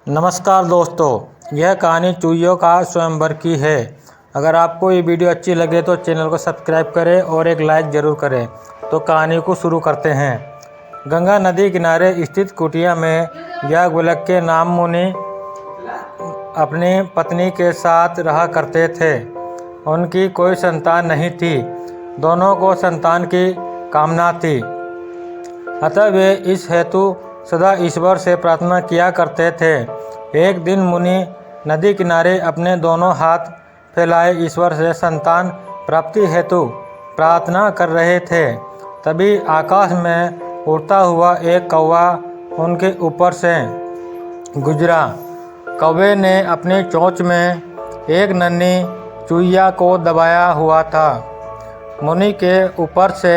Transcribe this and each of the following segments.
नमस्कार दोस्तों, यह कहानी चूहियों का स्वयंवर की है। अगर आपको ये वीडियो अच्छी लगे तो चैनल को सब्सक्राइब करें और एक लाइक ज़रूर करें। तो कहानी को शुरू करते हैं। गंगा नदी किनारे स्थित कुटिया में याज्ञवल्क्य के नाम मुनि अपनी पत्नी के साथ रहा करते थे। उनकी कोई संतान नहीं थी। दोनों को संतान की कामना थी, अतः वे इस हेतु सदा ईश्वर से प्रार्थना किया करते थे। एक दिन मुनि नदी किनारे अपने दोनों हाथ फैलाए ईश्वर से संतान प्राप्ति हेतु प्रार्थना कर रहे थे। तभी आकाश में उड़ता हुआ एक कौवा उनके ऊपर से गुजरा। कौवे ने अपनी चोंच में एक नन्ही चूहिया को दबाया हुआ था। मुनि के ऊपर से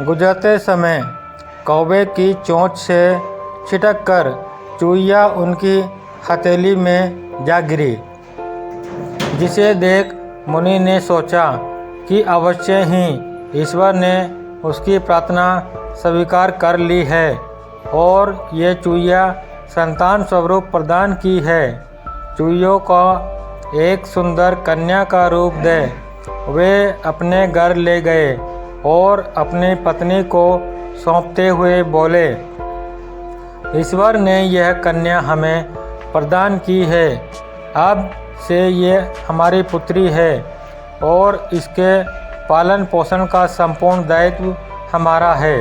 गुजरते समय कौवे की चोंच से छिटक कर चूहिया उनकी हथेली में जा गिरी, जिसे देख मुनि ने सोचा कि अवश्य ही ईश्वर ने उसकी प्रार्थना स्वीकार कर ली है और ये चूहिया संतान स्वरूप प्रदान की है। चूहियों को एक सुंदर कन्या का रूप दे वे अपने घर ले गए और अपनी पत्नी को सौंपते हुए बोले, ईश्वर ने यह कन्या हमें प्रदान की है। अब से ये हमारी पुत्री है और इसके पालन पोषण का संपूर्ण दायित्व हमारा है।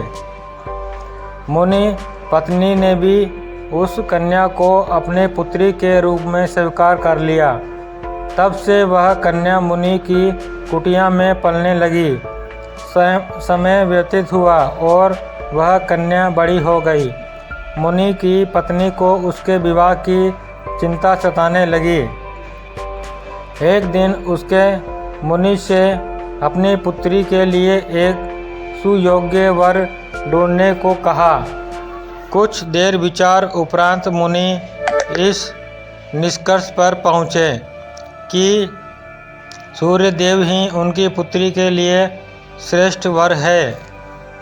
मुनि पत्नी ने भी उस कन्या को अपने पुत्री के रूप में स्वीकार कर लिया। तब से वह कन्या मुनि की कुटिया में पलने लगी। समय व्यतीत हुआ और वह कन्या बड़ी हो गई। मुनि की पत्नी को उसके विवाह की चिंता सताने लगी। एक दिन उसके मुनि से अपनी पुत्री के लिए एक सुयोग्य वर ढूंढने को कहा। कुछ देर विचार उपरांत मुनि इस निष्कर्ष पर पहुँचे कि सूर्यदेव ही उनकी पुत्री के लिए श्रेष्ठ वर है।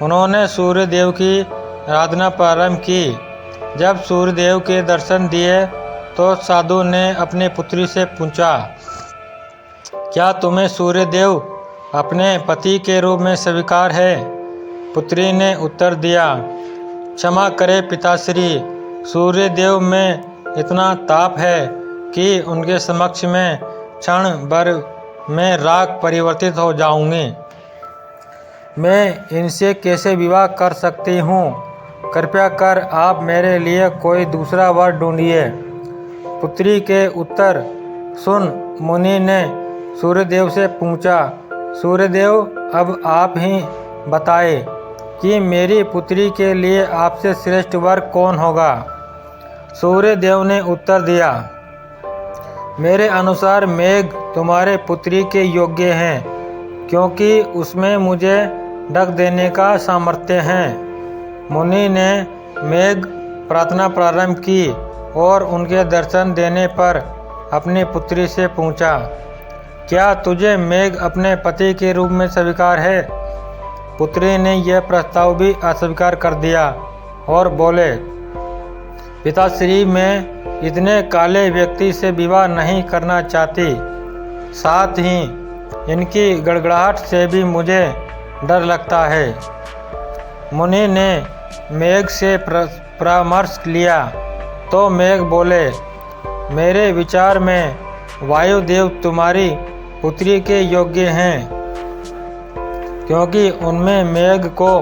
उन्होंने सूर्यदेव की आराधना प्रारंभ की। जब सूर्यदेव के दर्शन दिए तो साधु ने अपनी पुत्री से पूछा, क्या तुम्हें सूर्यदेव अपने पति के रूप में स्वीकार है? पुत्री ने उत्तर दिया, क्षमा करें पिताश्री, सूर्यदेव में इतना ताप है कि उनके समक्ष में क्षण भर में राख परिवर्तित हो जाऊंगी। मैं इनसे कैसे विवाह कर सकती हूँ? कृपया कर आप मेरे लिए कोई दूसरा वर ढूंढिए। पुत्री के उत्तर सुन मुनि ने सूर्यदेव से पूछा, सूर्यदेव अब आप ही बताए कि मेरी पुत्री के लिए आपसे श्रेष्ठ वर कौन होगा? सूर्यदेव ने उत्तर दिया, मेरे अनुसार मेघ तुम्हारे पुत्री के योग्य हैं, क्योंकि उसमें मुझे ढक देने का सामर्थ्य है। मुनि ने मेघ प्रार्थना प्रारंभ की और उनके दर्शन देने पर अपनी पुत्री से पूछा, क्या तुझे मेघ अपने पति के रूप में स्वीकार है? पुत्री ने यह प्रस्ताव भी अस्वीकार कर दिया और बोले, पिताश्री, मैं इतने काले व्यक्ति से विवाह नहीं करना चाहती। साथ ही इनकी गड़गड़ाहट से भी मुझे डर लगता है। मुनि ने मेघ से परामर्श लिया तो मेघ बोले, मेरे विचार में वायुदेव तुम्हारी पुत्री के योग्य हैं, क्योंकि उनमें मेघ को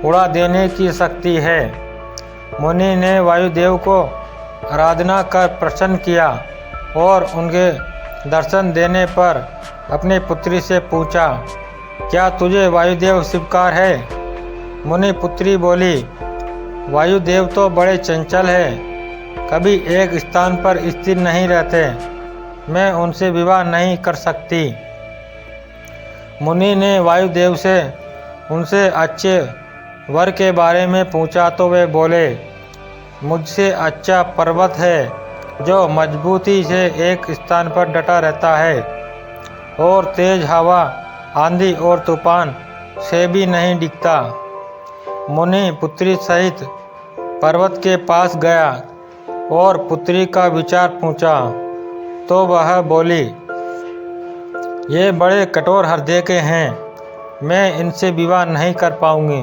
उड़ा देने की शक्ति है। मुनि ने वायुदेव को आराधना कर प्रसन्न किया और उनके दर्शन देने पर अपनी पुत्री से पूछा, क्या तुझे वायुदेव स्वीकार है? मुनि पुत्री बोली, वायुदेव तो बड़े चंचल है, कभी एक स्थान पर स्थिर नहीं रहते, मैं उनसे विवाह नहीं कर सकती। मुनि ने वायुदेव से उनसे अच्छे वर के बारे में पूछा तो वे बोले, मुझसे अच्छा पर्वत है जो मजबूती से एक स्थान पर डटा रहता है और तेज हवा, आंधी और तूफान से भी नहीं दिखता। मुनि पुत्री सहित पर्वत के पास गया और पुत्री का विचार पूछा तो वह बोली, ये बड़े कठोर हृदय के हैं, मैं इनसे विवाह नहीं कर पाऊंगी।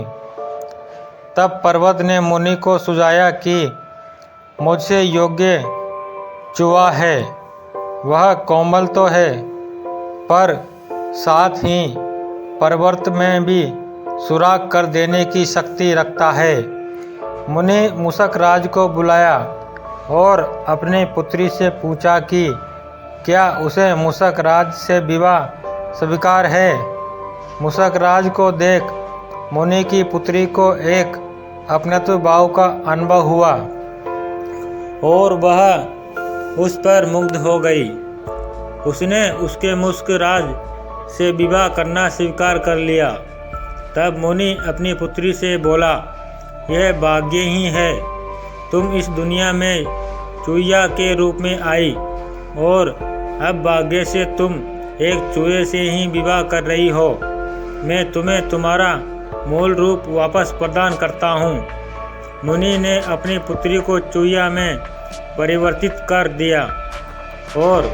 तब पर्वत ने मुनि को सुझाया कि मुझसे योग्य चूहा है, वह कोमल तो है पर साथ ही पर्वत में भी सुराग कर देने की शक्ति रखता है। मुनि मूषक राज को बुलाया और अपनी पुत्री से पूछा कि क्या उसे मूषक राज से विवाह स्वीकार है। मूषक राज को देख मुनि की पुत्री को एक अपनत्व भाव का अनुभव हुआ और वह उस पर मुग्ध हो गई। उसने उसके मूषक राज से विवाह करना स्वीकार कर लिया। तब मुनि अपनी पुत्री से बोला, यह भाग्य ही है, तुम इस दुनिया में चूहिया के रूप में आई और अब भाग्य से तुम एक चूहे से ही विवाह कर रही हो। मैं तुम्हें तुम्हारा मूल रूप वापस प्रदान करता हूँ। मुनि ने अपनी पुत्री को चूहिया में परिवर्तित कर दिया और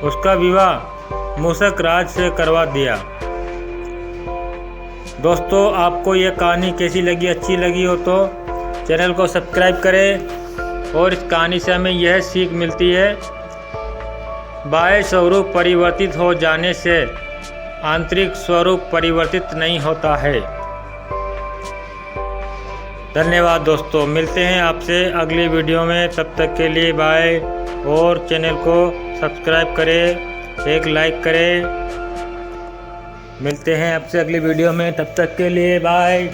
उसका विवाह मूषक राज से करवा दिया। दोस्तों, आपको यह कहानी कैसी लगी? अच्छी लगी हो तो चैनल को सब्सक्राइब करें। और इस कहानी से हमें यह सीख मिलती है, बाह्य स्वरूप परिवर्तित हो जाने से आंतरिक स्वरूप परिवर्तित नहीं होता है। धन्यवाद दोस्तों, मिलते हैं आपसे अगली वीडियो में। तब तक के लिए बाय। और चैनल को सब्सक्राइब करें, एक लाइक करें। मिलते हैं आपसे अगली वीडियो में, तब तक के लिए बाय।